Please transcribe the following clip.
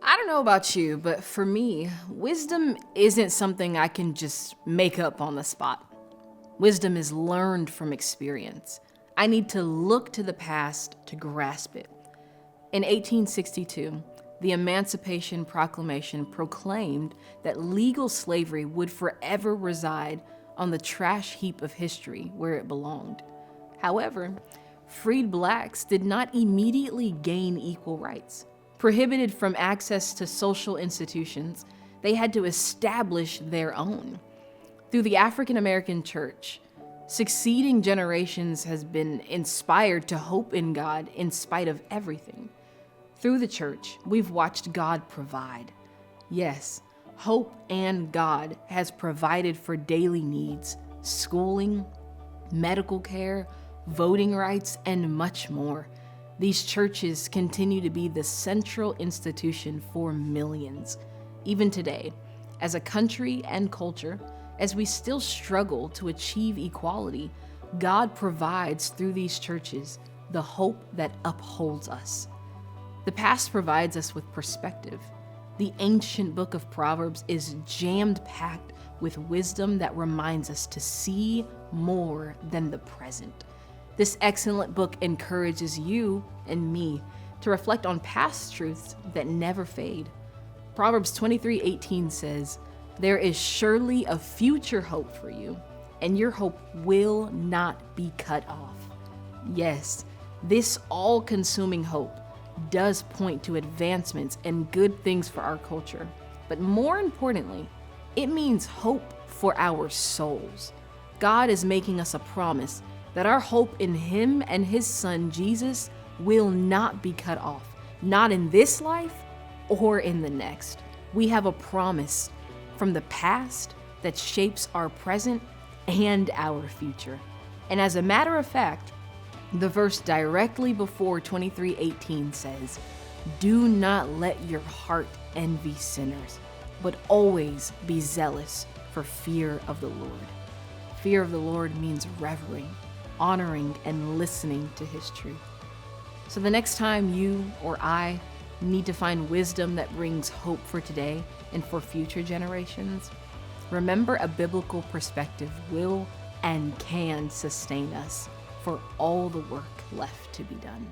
I don't know about you, but for me, wisdom isn't something I can just make up on the spot. Wisdom is learned from experience. I need to look to the past to grasp it. In 1862, the Emancipation Proclamation proclaimed that legal slavery would forever reside on the trash heap of history where it belonged. However, freed blacks did not immediately gain equal rights. Prohibited from access to social institutions, they had to establish their own. Through the African American church, succeeding generations has been inspired to hope in God in spite of everything. Through the church, we've watched God provide. Yes, hope and God has provided for daily needs, schooling, medical care, voting rights, and much more. These churches continue to be the central institution for millions. Even today, as a country and culture, as we still struggle to achieve equality, God provides through these churches the hope that upholds us. The past provides us with perspective. The ancient book of Proverbs is jammed-packed with wisdom that reminds us to see more than the present. This excellent book encourages you and me to reflect on past truths that never fade. Proverbs 23:18 says, "There is surely a future hope for you, and your hope will not be cut off." Yes, this all-consuming hope does point to advancements and good things for our culture. But more importantly, it means hope for our souls. God is making us a promise that our hope in Him and His Son, Jesus, will not be cut off, not in this life or in the next. We have a promise from the past that shapes our present and our future. And as a matter of fact, the verse directly before 23:18 says, "Do not let your heart envy sinners, but always be zealous for fear of the Lord." Fear of the Lord means revering, honoring, and listening to His truth. So the next time you or I need to find wisdom that brings hope for today and for future generations, remember a biblical perspective will and can sustain us for all the work left to be done.